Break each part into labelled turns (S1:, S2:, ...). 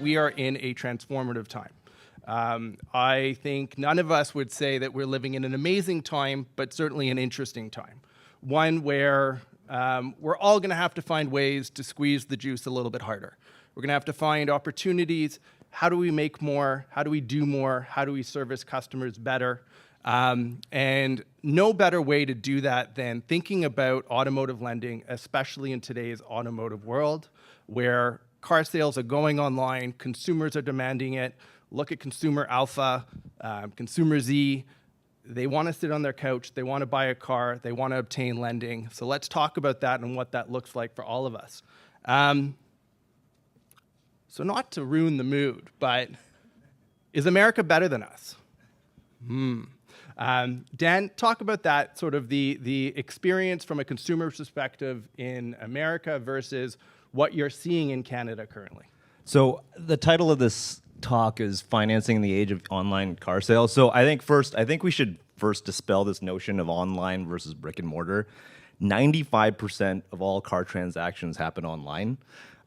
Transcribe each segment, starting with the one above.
S1: we are in a transformative time. I think none of us would say that we're living in an amazing time, but certainly an interesting time. One where we're all going to have to find ways to squeeze the juice a little bit harder. We're going to have to find opportunities. How do we make more? How do we do more? How do we service customers better? And no better way to do that than thinking about automotive lending, especially in today's automotive world, where car sales are going online, consumers are demanding it. Look at Consumer Alpha, Consumer Z. They want to sit on their couch. They want to buy a car. They want to obtain lending. So let's talk about that and what that looks like for all of us. So not to ruin the mood, but is America better than us? Dan, talk about that, sort of the experience from a consumer perspective in America versus what you're seeing in Canada currently.
S2: So the title of this talk is Financing in the Age of Online Car Sales. So I think we should first dispel this notion of online versus brick and mortar. 95% of all car transactions happen online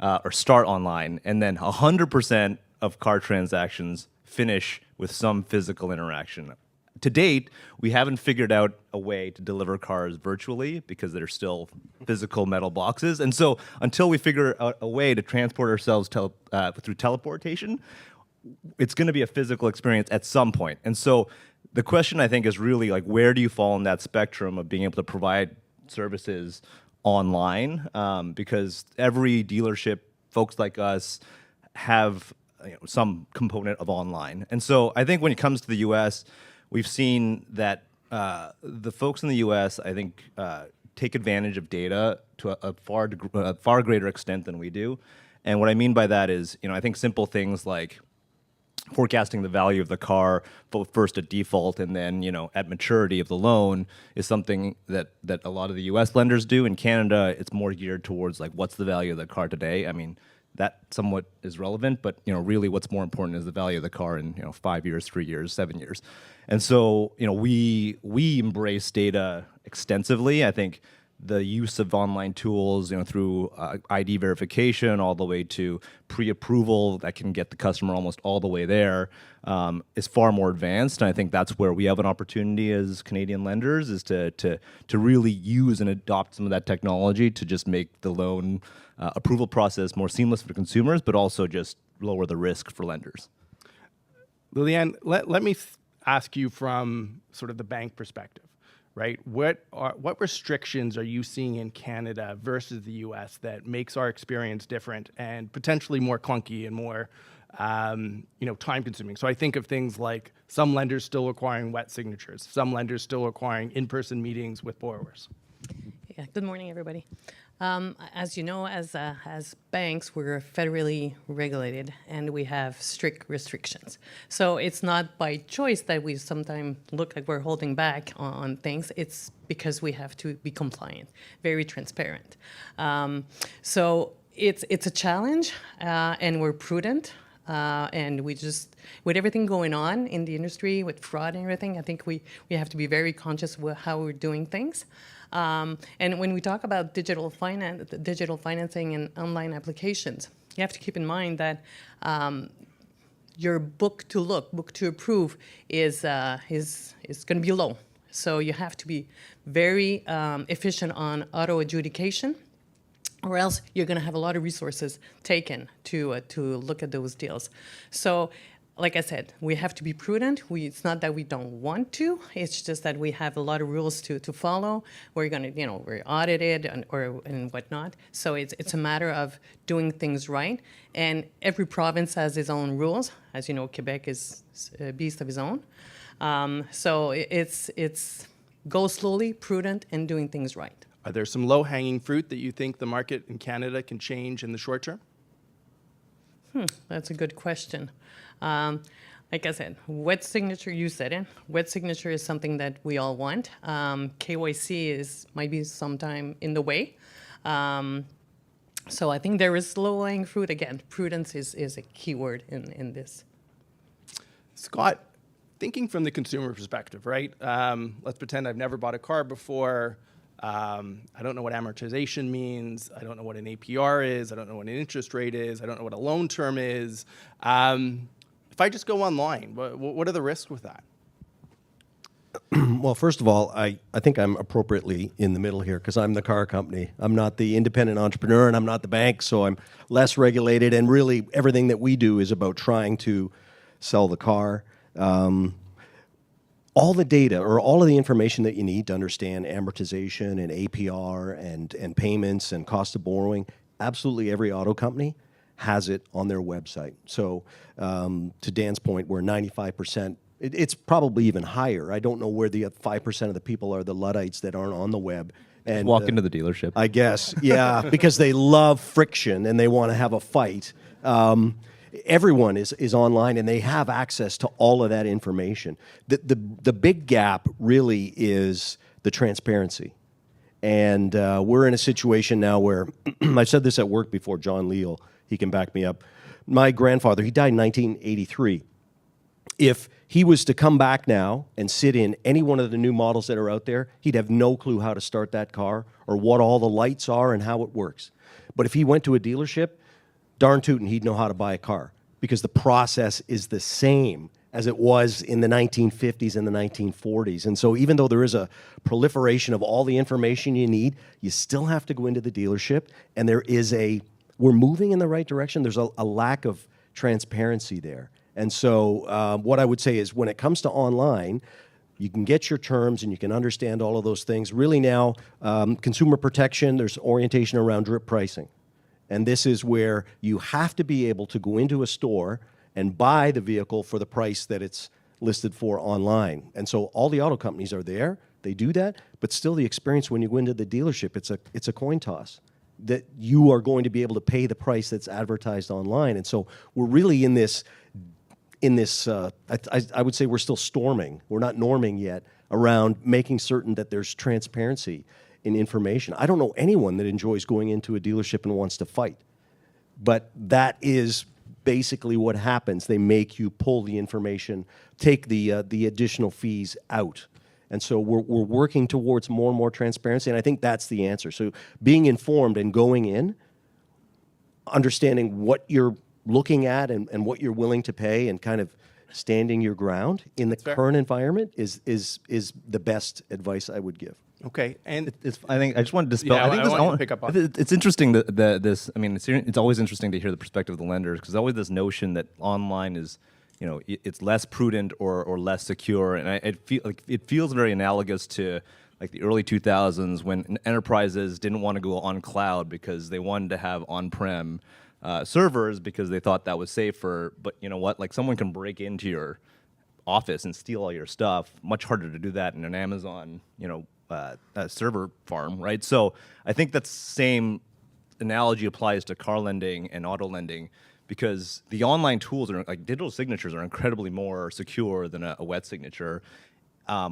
S2: or start online, and then 100% of car transactions finish with some physical interaction. To date, we haven't figured out a way to deliver cars virtually because they're still physical metal boxes. And so until we figure out a way to transport ourselves through teleportation, it's going to be a physical experience at some point. And so the question, I think, is really like, where do you fall in that spectrum of being able to provide services online? Because every dealership, folks like us, have some component of online. And so I think when it comes to the U.S., we've seen that the folks in the U.S., I think, take advantage of data to a far greater extent than we do. And what I mean by that is, I think simple things like forecasting the value of the car, both first at default and then, at maturity of the loan, is something that a lot of the U.S. lenders do. In Canada, it's more geared towards like, what's the value of the car today? I mean, that somewhat is relevant, but really what's more important is the value of the car in 5 years, 3 years, 7 years. And so we embrace data extensively. I think the use of online tools, through ID verification all the way to pre-approval that can get the customer almost all the way there, is far more advanced. And I think that's where we have an opportunity as Canadian lenders, is to really use and adopt some of that technology to just make the loan approval process more seamless for consumers, but also just lower the risk for lenders.
S1: Liliane, let me ask you from sort of the bank perspective, right? What restrictions are you seeing in Canada versus the U.S. that makes our experience different and potentially more clunky and more time-consuming? So I think of things like some lenders still requiring wet signatures, some lenders still requiring in-person meetings with borrowers.
S3: Yeah. Good morning, everybody. As you know, as banks, we're federally regulated and we have strict restrictions. So it's not by choice that we sometimes look like we're holding back on things. It's because we have to be compliant, very transparent. So it's a challenge, and we're prudent. And we just, with everything going on in the industry, with fraud and everything, I think we have to be very conscious of how we're doing things. And when we talk about digital financing and online applications, you have to keep in mind that your book to approve is going to be low. So you have to be very efficient on auto adjudication, or else you're going to have a lot of resources taken to look at those deals. So, like I said, we have to be prudent. It's not that we don't want to. It's just that we have a lot of rules to follow. We're going to, we're audited and whatnot. So it's a matter of doing things right. And every province has its own rules. As you know, Quebec is a beast of his own. So it's go slowly, prudent, and doing things right.
S1: Are there some low-hanging fruit that you think the market in Canada can change in the short term?
S3: That's a good question. Like I said, wet signature, you said it. Wet signature is something that we all want. KYC might be sometime in the way. So I think there is low-hanging fruit. Again, prudence is a key word in this.
S1: Scott, thinking from the consumer perspective, right? Let's pretend I've never bought a car before. I don't know what amortization means. I don't know what an APR is. I don't know what an interest rate is. I don't know what a loan term is. If I just go online, what are the risks with that?
S4: Well, first of all, I think I'm appropriately in the middle here because I'm the car company. I'm not the independent entrepreneur and I'm not the bank, so I'm less regulated. And really, everything that we do is about trying to sell the car. All the data or all of the information that you need to understand amortization and APR and payments and cost of borrowing, absolutely every auto company has it on their website. So to Dan's point, we're 95%. It's probably even higher. I don't know where the 5% of the people are the Luddites that aren't on the web. And
S2: Walk into the dealership.
S4: I guess, yeah, because they love friction and they want to have a fight. Everyone is online and they have access to all of that information. The big gap really is the transparency. And we're in a situation now where, I said this at work before, John Leal, he can back me up. My grandfather, he died in 1983. If he was to come back now and sit in any one of the new models that are out there, he'd have no clue how to start that car or what all the lights are and how it works. But if he went to a dealership, darn tootin', he'd know how to buy a car because the process is the same as it was in the 1950s and the 1940s. And so even though there is a proliferation of all the information you need, you still have to go into the dealership, and we're moving in the right direction. There's a lack of transparency there. And so what I would say is when it comes to online, you can get your terms and you can understand all of those things. Really now, consumer protection, there's orientation around drip pricing. And this is where you have to be able to go into a store and buy the vehicle for the price that it's listed for online. And so all the auto companies are there. They do that. But still the experience when you go into the dealership, it's a coin toss that you are going to be able to pay the price that's advertised online. And so we're really in this, I would say we're still storming. We're not norming yet around making certain that there's transparency in information. I don't know anyone that enjoys going into a dealership and wants to fight. But that is basically what happens. They make you pull the information, take the additional fees out. And so we're working towards more and more transparency, and I think that's the answer. So being informed and going in, understanding what you're looking at and what you're willing to pay and kind of standing your ground in the current environment is the best advice I would give.
S1: Okay, and
S2: I think I just wanted to dispel.
S1: Yeah,
S2: I think
S1: I want you to pick up on
S2: it's interesting that this. I mean, it's always interesting to hear the perspective of the lenders because there's always this notion that online is, it's less prudent or less secure, and it feels very analogous to like the early 2000s when enterprises didn't want to go on cloud because they wanted to have on-prem servers because they thought that was safer. But you know what? Like someone can break into your office and steal all your stuff. Much harder to do that in an Amazon, server farm, right? So I think that same analogy applies to car lending and auto lending because the online tools are like digital signatures are incredibly more secure than a wet signature.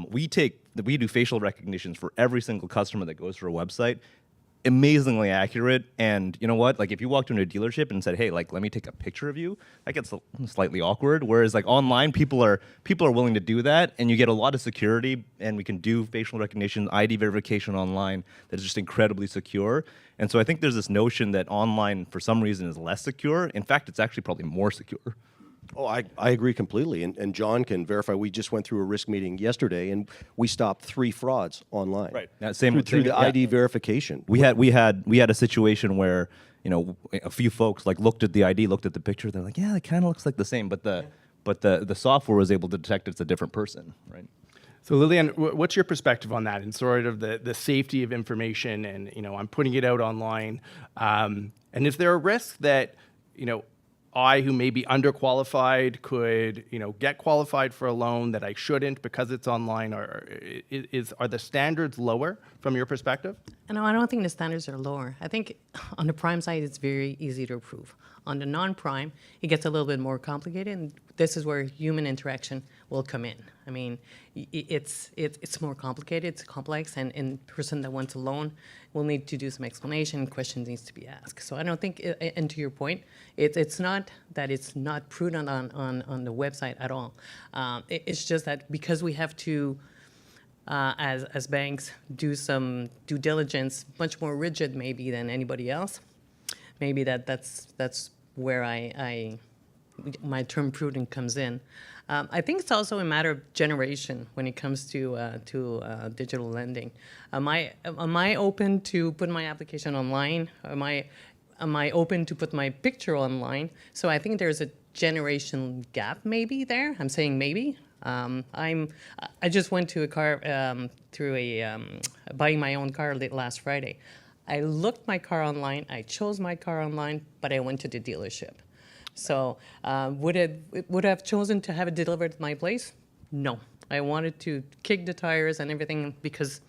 S2: We do facial recognitions for every single customer that goes to our website. Amazingly accurate, and you know what? Like if you walked into a dealership and said, "Hey, like let me take a picture of you," that gets slightly awkward. Whereas like online, people are willing to do that, and you get a lot of security. And we can do facial recognition, ID verification online that is just incredibly secure. And so I think there's this notion that online, for some reason, is less secure. In fact, it's actually probably more secure.
S4: Oh, I agree completely. And John can verify. We just went through a risk meeting yesterday, and we stopped 3 frauds online.
S2: Right.
S4: Through the ID verification.
S2: We had a situation where a few folks like looked at the ID, looked at the picture. They're like, yeah, it kind of looks like the same, but the software was able to detect it's a different person, right?
S1: So Lillian, what's your perspective on that and sort of the safety of information and, I'm putting it out online. And is there a risk that, I, who may be underqualified, could, get qualified for a loan that I shouldn't because it's online? Or are the standards lower from your perspective?
S3: No, I don't think the standards are lower. I think on the prime side, it's very easy to approve. On the non-prime, it gets a little bit more complicated, and this is where human interaction will come in. I mean, it's more complicated, it's complex, and the person that wants a loan will need to do some explanation, questions needs to be asked. So I don't think, and to your point, it's not that it's not prudent on the website at all. It's just that because we have to as banks do some due diligence, much more rigid maybe than anybody else. Maybe that's where my term prudent comes in. I think it's also a matter of generation when it comes to digital lending. Am I open to put my application online? Am I open to put my picture online? So I think there's a generation gap maybe there. I'm saying maybe. I just went to a car buying my own car last Friday. I looked my car online. I chose my car online, but I went to the dealership. So would I have chosen to have it delivered to my place? No. I wanted to kick the tires and everything because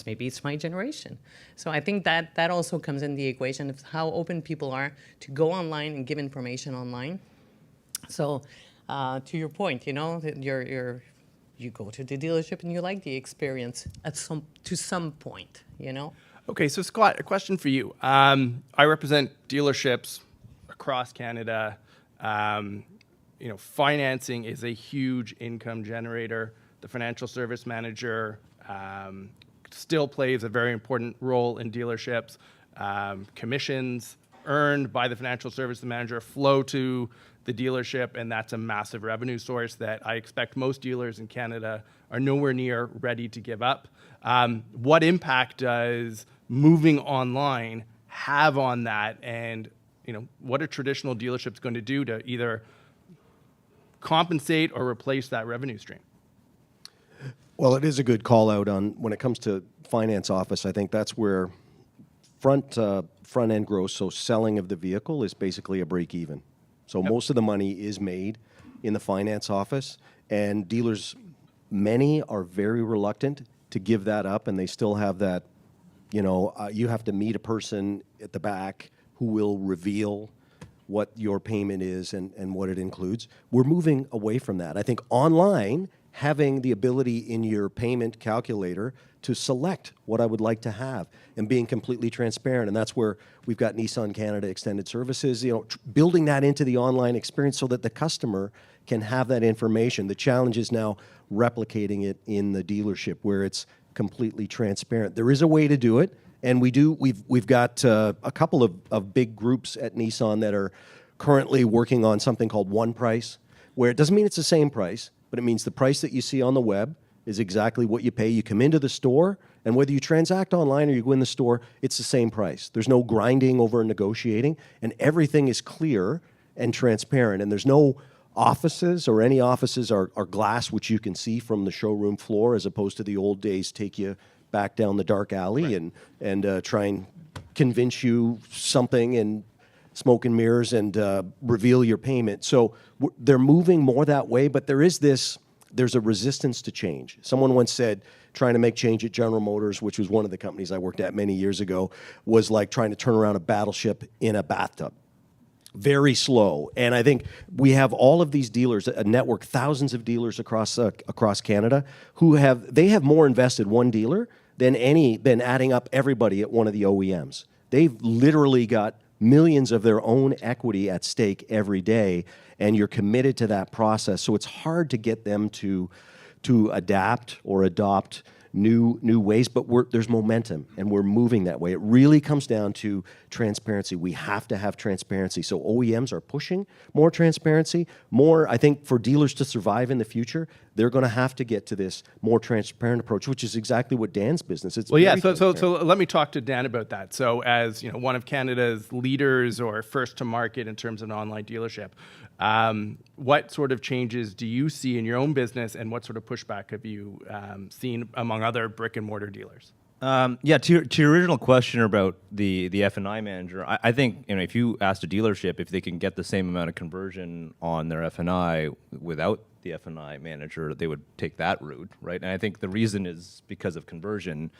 S3: maybe it's my generation. So I think that also comes in the equation of how open people are to go online and give information online. So to your point, you know, you go to the dealership and you like the experience to some point, you know.
S1: Okay, so Scott, a question for you. I represent dealerships across Canada. You know, financing is a huge income generator. The financial service manager still plays a very important role in dealerships. Commissions earned by the financial service manager flow to the dealership, and that's a massive revenue source that I expect most dealers in Canada are nowhere near ready to give up. What impact does moving online have on that? And you know, what are traditional dealerships going to do to either compensate or replace that revenue stream?
S4: Well, it is a good call out on when it comes to finance office. I think that's where front end gross, so selling of the vehicle, is basically a break even. So most of the money is made in the finance office, and dealers, many are very reluctant to give that up, and they still have that, you know, you have to meet a person at the back who will reveal what your payment is and what it includes. We're moving away from that. I think online, having the ability in your payment calculator to select what I would like to have and being completely transparent. And that's where we've got Nissan Canada Extended Services, you know, building that into the online experience so that the customer can have that information. The challenge is now replicating it in the dealership where it's completely transparent. There is a way to do it. And we've got a couple of big groups at Nissan that are currently working on something called One Price, where it doesn't mean it's the same price, but it means the price that you see on the web is exactly what you pay. You come into the store, and whether you transact online or you go in the store, it's the same price. There's no grinding over negotiating, and everything is clear and transparent. And there's no offices, or any offices are glass, which you can see from the showroom floor, as opposed to the old days take you back down the dark alley and try and convince you something and smoke and mirrors and reveal your payment. So they're moving more that way, but there's a resistance to change. Someone once said trying to make change at General Motors, which was one of the companies I worked at many years ago, was like trying to turn around a battleship in a bathtub. Very slow. And I think we have all of these dealers, a network, thousands of dealers across Canada, who have more invested one dealer than adding up everybody at one of the OEMs. They've literally got millions of their own equity at stake every day, and you're committed to that process. So it's hard to get them to adapt or adopt new ways, but there's momentum, and we're moving that way. It really comes down to transparency. We have to have transparency. So OEMs are pushing more transparency. More, I think, for dealers to survive in the future, they're going to have to get to this more transparent approach, which is exactly what Dan's business is.
S1: Well, yeah. So let me talk to Dan about that. So, as you know, one of Canada's leaders or first to market in terms of an online dealership, what sort of changes do you see in your own business, and what sort of pushback have you seen among other brick and mortar dealers?
S2: Yeah, to your original question about the F&I manager, I think, you know, if you asked a dealership if they can get the same amount of conversion on their F&I without the F&I manager, they would take that route, right? And I think the reason is because of conversion.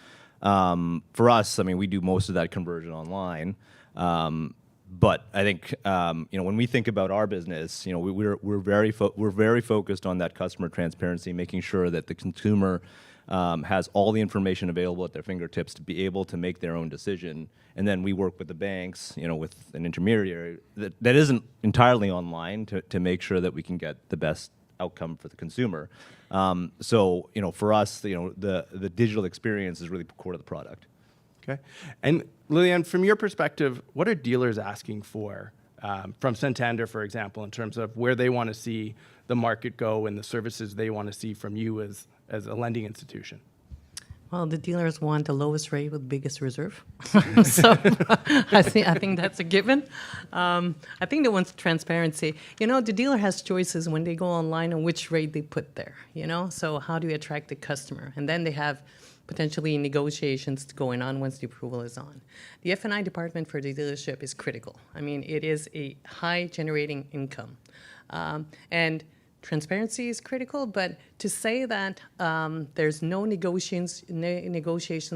S2: For us, I mean, we do most of that conversion online. But I think you know, when we think about our business, you know, we're very focused on that customer transparency, making sure that the consumer has all the information available at their fingertips to be able to make their own decision. And then we work with the banks, you know, with an intermediary that isn't entirely online to make sure that we can get the best outcome for the consumer. So, for us, the digital experience is really core to the product.
S1: Okay. And Liliane, from your perspective, what are dealers asking for from Santander, for example, in terms of where they want to see the market go and the services they want to see from you as a lending institution?
S3: Well, the dealers want the lowest rate with biggest reserve. So I think that's a given. I think they want transparency. The dealer has choices when they go online on which rate they put there, So how do you attract the customer? And then they have potentially negotiations going on once the approval is on. The F&I department for the dealership is critical. I mean, it is a high generating income. And transparency is critical, but to say that there's no negotiations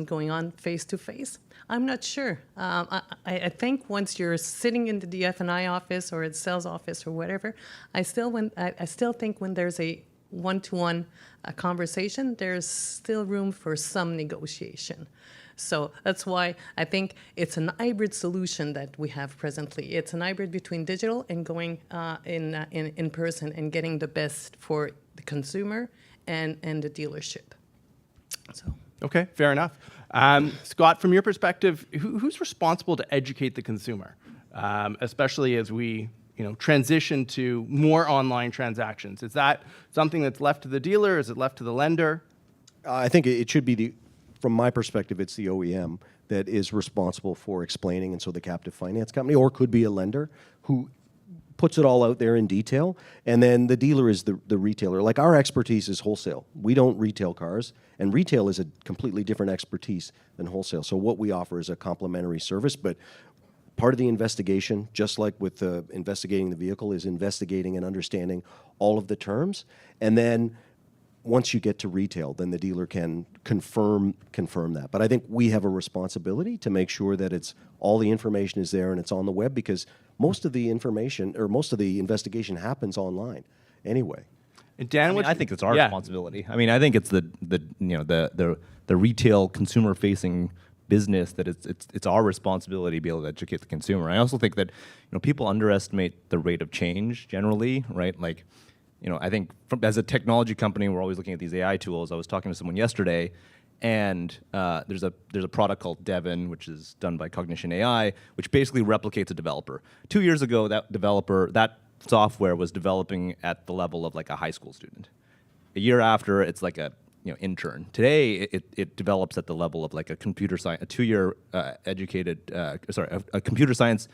S3: going on face-to-face, I'm not sure. I think once you're sitting in the F&I office or at sales office or whatever, I still think when there's a one-to-one conversation, there's still room for some negotiation. So that's why I think it's an hybrid solution that we have presently. It's an hybrid between digital and going in person and getting the best for the consumer and the dealership. So.
S1: Okay, fair enough. Scott, from your perspective, who's responsible to educate the consumer, especially as we transition to more online transactions? Is that something that's left to the dealer? Is it left to the lender?
S4: I think it should be from my perspective, it's the OEM that is responsible for explaining, and so the captive finance company, or could be a lender who puts it all out there in detail, and then the dealer is the retailer. Like, our expertise is wholesale. We don't retail cars, and retail is a completely different expertise than wholesale. So what we offer is a complementary service, but part of the investigation, just like with investigating the vehicle, is investigating and understanding all of the terms, and then once you get to retail, then the dealer can confirm that. But I think we have a responsibility to make sure that all the information is there and it's on the web, because most of the information or most of the investigation happens online anyway.
S1: And Dan,
S2: I think it's our responsibility. I mean, I think it's the retail consumer facing business that it's our responsibility to be able to educate the consumer. I also think that people underestimate the rate of change generally, right? Like, I think as a technology company, we're always looking at these AI tools. I was talking to someone yesterday, and there's a product called Devon, which is done by Cognition AI, which basically replicates a developer. 2 years ago, that software was developing at the level of like a high school student. A year after, it's like a intern. Today, it develops at the level of like a computer science, a 2-year a computer science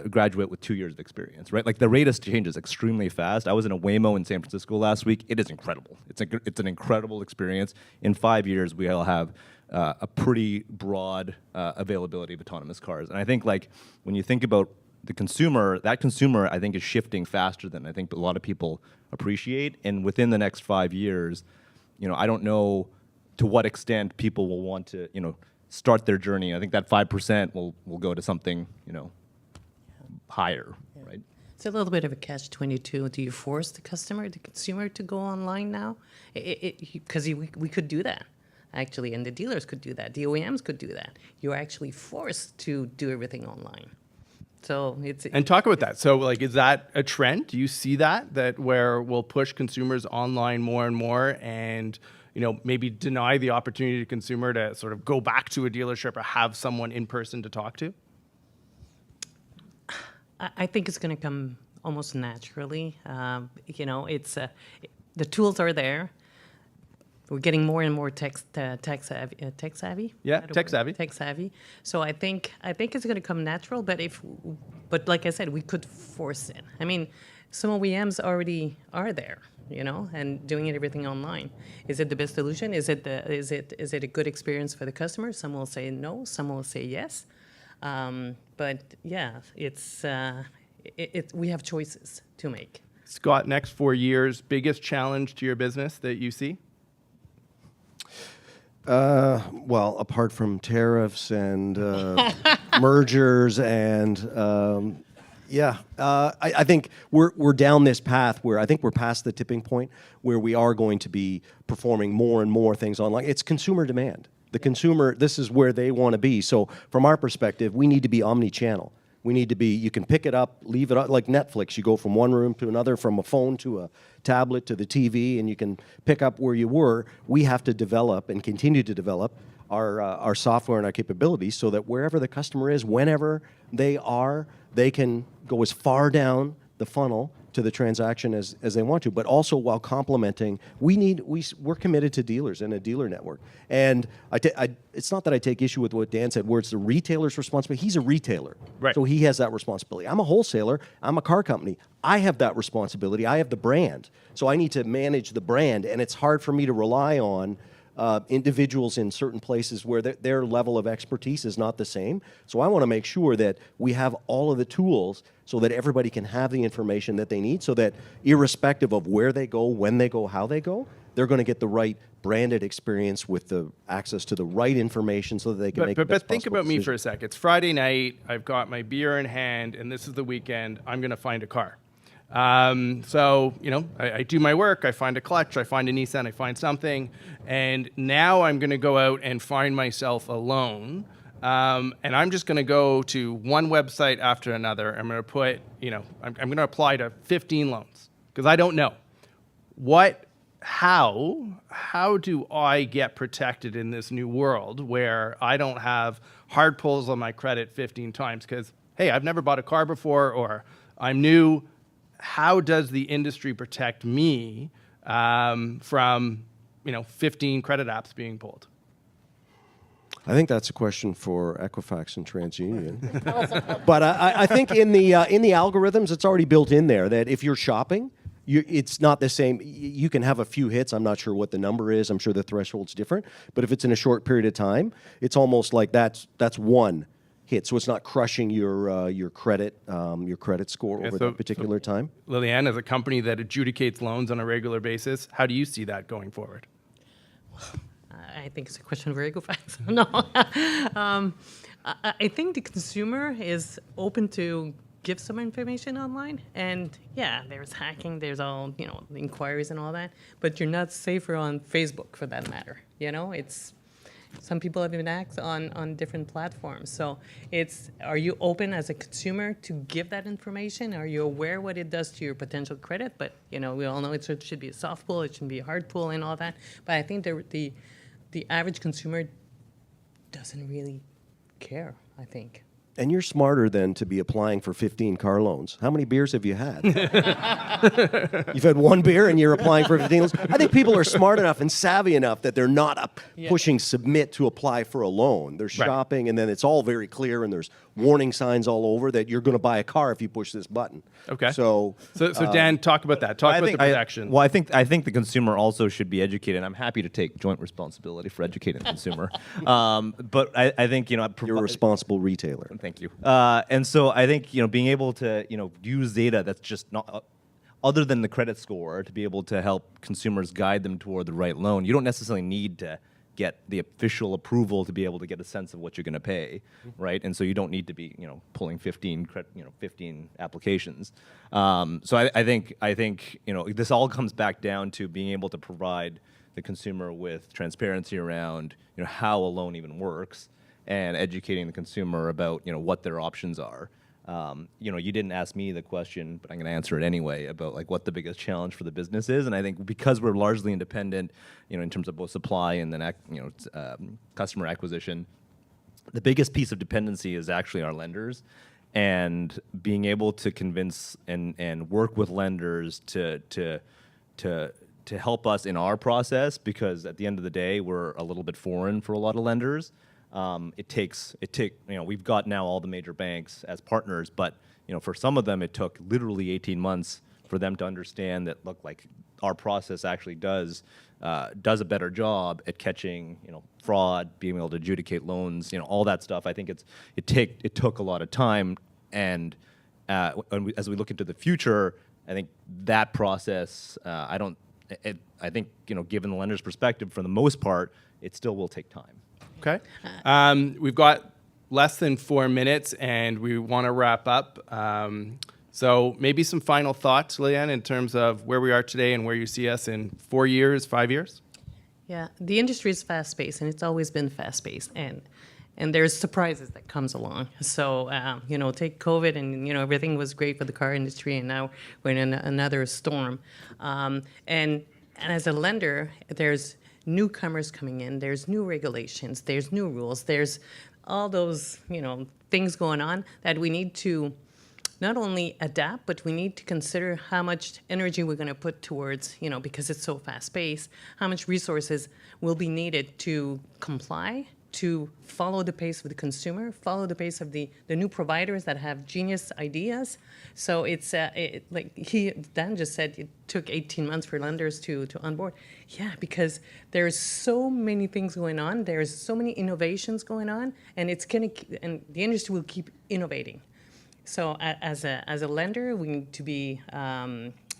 S2: graduate with 2 years of experience, right? Like, the rate of change is extremely fast. I was in a Waymo in San Francisco last week. It is incredible. It's an incredible experience. In 5 years, we'll have a pretty broad availability of autonomous cars. And I think, like, when you think about the consumer, that consumer, I think, is shifting faster than I think a lot of people appreciate. And within the next 5 years, I don't know to what extent people will want to, start their journey. I think that 5% will go to something, higher, right?
S3: It's a little bit of a catch-22. Do you force the consumer to go online now? Because we could do that, actually, and the dealers could do that. The OEMs could do that. You're actually forced to do everything online. So
S1: and talk about that. So, like, is that a trend? Do you see that where we'll push consumers online more and more, and maybe deny the opportunity to the consumer to sort of go back to a dealership or have someone in person to talk to?
S3: I think it's going to come almost naturally. It's the tools are there. We're getting more and more tech savvy.
S1: Yeah, tech savvy.
S3: Tech savvy. So I think it's going to come natural. But like I said, we could force it. I mean, some OEMs already are there, and doing everything online. Is it the best solution? Is it a good experience for the customer? Some will say no. Some will say yes. But yeah, we have choices to make.
S1: Scott, next 4 years, biggest challenge to your business that you see?
S4: Well, apart from tariffs and mergers and I think we're down this path where I think we're past the tipping point where we are going to be performing more and more things online. It's consumer demand. The consumer, this is where they want to be. So from our perspective, we need to be omni-channel. We need to be, you can pick it up, leave it up, like Netflix. You go from one room to another, from a phone to a tablet to the TV, and you can pick up where you were. We have to develop and continue to develop our software and our capabilities so that wherever the customer is, whenever they are, they can go as far down the funnel to the transaction as they want to, but also while complementing, we're committed to dealers and a dealer network. And it's not that I take issue with what Dan said, where it's the retailer's responsibility. He's a retailer,
S1: Right.
S4: so he has that responsibility. I'm a wholesaler. I'm a car company. I have that responsibility. I have the brand, so I need to manage the brand, and it's hard for me to rely on individuals in certain places where their level of expertise is not the same. So I want to make sure that we have all of the tools so that everybody can have the information that they need, so that irrespective of where they go, when they go, how they go, they're going to get the right branded experience with the access to the right information so that they can make the best
S1: But think
S4: possible
S1: about me for
S4: decision.
S1: a sec. It's Friday night. I've got my beer in hand, and this is the weekend. I'm going to find a car. So, I do my work. I find a clutch. I find a Nissan. I find something. And now I'm going to go out and find myself a loan. And I'm just going to go to one website after another. I'm going to put, I'm going to apply to 15 loans because I don't know. How do I get protected in this new world where I don't have hard pulls on my credit 15 times? Because, hey, I've never bought a car before, or I'm new. How does the industry protect me from 15 credit apps being pulled?
S4: I think that's a question for Equifax and TransUnion. But I think in the algorithms, it's already built in there that if you're shopping, it's not the same. You can have a few hits. I'm not sure what the number is. I'm sure the threshold's different. But if it's in a short period of time, it's almost like that's one hit. So it's not crushing your credit score over that particular time.
S1: Liliane, as a company that adjudicates loans on a regular basis, how do you see that going forward?
S3: I think it's a question for Equifax. No. I think the consumer is open to give some information online. And yeah, there's hacking, there's all, inquiries and all that. But you're not safer on Facebook for that matter. It's some people have been hacked on different platforms. So are you open as a consumer to give that information? Are you aware what it does to your potential credit? But, we all know it should be a soft pull, it should be a hard pull and all that. But I think the average consumer doesn't really care, I think.
S4: And you're smarter than to be applying for 15 car loans. How many beers have you had? You've had one beer and you're applying for 15 loans. I think people are smart enough and savvy enough that they're not pushing submit to apply for a loan. They're shopping, and then it's all very clear, and there's warning signs all over that you're going to buy a car if you push this button.
S1: Okay.
S4: So
S1: Dan, talk about that. Talk about the protection.
S2: I think the consumer also should be educated. I'm happy to take joint responsibility for educating the consumer. But I think
S4: you're a responsible retailer.
S2: Thank you. And so I think being able to use data that's just not other than the credit score to be able to help consumers guide them toward the right loan. You don't necessarily need to get the official approval to be able to get a sense of what you're going to pay, right? And so you don't need to be pulling 15 applications. So I think this all comes back down to being able to provide the consumer with transparency around how a loan even works, and educating the consumer about what their options are. You didn't ask me the question, but I'm going to answer it anyway about what the biggest challenge for the business is. And I think because we're largely independent, in terms of both supply and then customer acquisition, the biggest piece of dependency is actually our lenders, and being able to convince and work with lenders to help us in our process, because at the end of the day, we're a little bit foreign for a lot of lenders. We've got now all the major banks as partners, but for some of them it took literally 18 months for them to understand that our process actually does a better job at catching fraud, being able to adjudicate loans, all that stuff. I think it took a lot of time, and as we look into the future, I think that process I think given the lender's perspective, for the most part, it still will take time.
S1: Okay. We've got less than 4 minutes, and we want to wrap up. So maybe some final thoughts, Liliane, in terms of where we are today and where you see us in 4 years, 5 years?
S3: Yeah, the industry is fast-paced, and it's always been fast-paced. And and there's surprises that comes along. So, take COVID and, everything was great for the car industry, and now we're in another storm. And as a lender, there's newcomers coming in, there's new regulations, there's new rules, there's all those, things going on that we need to not only adapt, but we need to consider how much energy we're going to put towards, because it's so fast-paced, how much resources will be needed to comply, to follow the pace of the consumer, follow the pace of the new providers that have genius ideas. So it's Dan just said it took 18 months for lenders to onboard. Yeah, because there's so many things going on, there's so many innovations going on, and and the industry will keep innovating. So as a lender, we need to be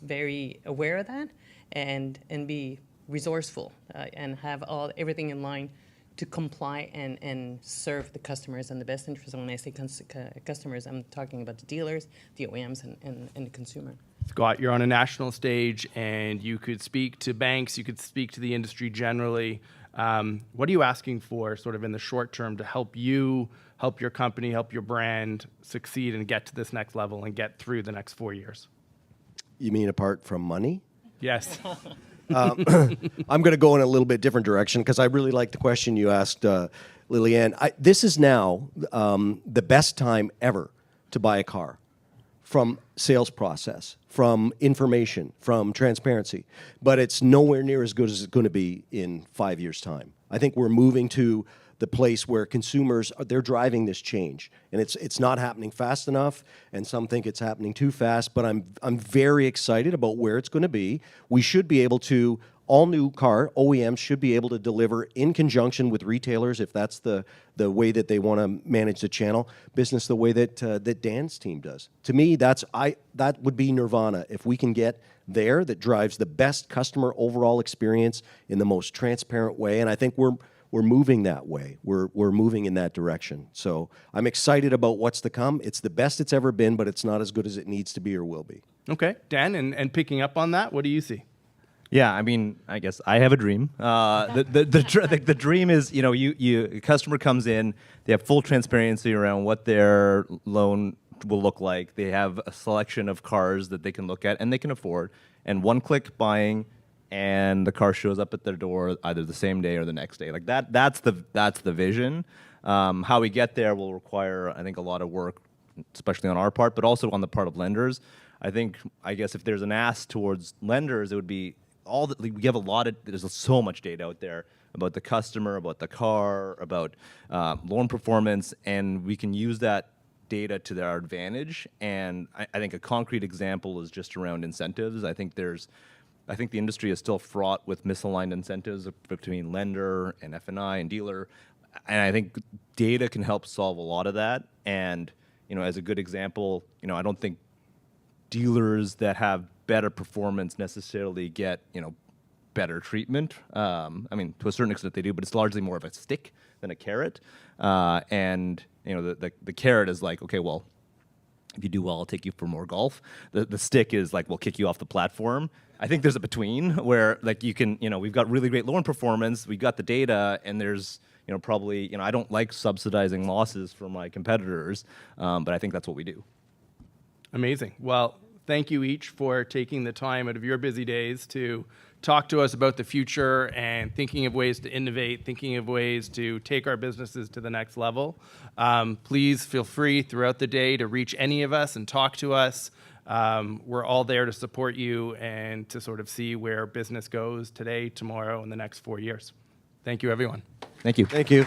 S3: very aware of that and be resourceful and have everything in line to comply and serve the customers in the best interest. And when I say customers, I'm talking about the dealers, the OEMs, and the consumer.
S1: Scott, you're on a national stage, and you could speak to banks, you could speak to the industry generally. What are you asking for sort of in the short term to help you, help your company, help your brand succeed and get to this next level and get through the next 4 years?
S4: You mean apart from money?
S1: Yes.
S4: I'm going to go in a little bit different direction because I really like the question you asked, Lillian. This is now the best time ever to buy a car, from sales process, from information, from transparency. But it's nowhere near as good as it's going to be in 5 years' time. I think we're moving to the place where consumers, they're driving this change. And it's not happening fast enough, and some think it's happening too fast, but I'm very excited about where it's going to be. We should be able to, all new car OEMs should be able to deliver in conjunction with retailers, if that's the way that they want to manage the channel business, the way that Dan's team does. To me, that would be nirvana. If we can get there, that drives the best customer overall experience in the most transparent way, and I think we're moving that way. We're moving in that direction. So I'm excited about what's to come. It's the best it's ever been, but it's not as good as it needs to be or will be.
S1: Okay, Dan, and picking up on that, what do you see?
S2: Yeah, I mean, I guess I have a dream. The dream is, a customer comes in, they have full transparency around what their loan will look like. They have a selection of cars that they can look at and they can afford, and one-click buying, and the car shows up at their door either the same day or the next day. Like that's the vision. How we get there will require, I think, a lot of work, especially on our part, but also on the part of lenders. I guess if there's an ask towards lenders, it would be we have there's so much data out there about the customer, about the car, about loan performance, and we can use that data to our advantage. And I think a concrete example is just around incentives. I think the industry is still fraught with misaligned incentives between lender and F&I and dealer. And I think data can help solve a lot of that. And, as a good example, I don't think dealers that have better performance necessarily get, better treatment. I mean, to a certain extent they do, but it's largely more of a stick than a carrot. And, the carrot is like, okay, well, if you do well, I'll take you for more golf. The stick is like, we'll kick you off the platform. I think there's a between where like you can, we've got really great loan performance, we've got the data, and there's, probably, I don't like subsidizing losses for my competitors, but I think that's what we do.
S1: Amazing. Well, thank you each for taking the time out of your busy days to talk to us about the future and thinking of ways to innovate, thinking of ways to take our businesses to the next level. Please feel free throughout the day to reach any of us and talk to us. We're all there to support you and to sort of see where business goes today, tomorrow, and the next 4 years. Thank you, everyone.
S2: Thank you.
S4: Thank you.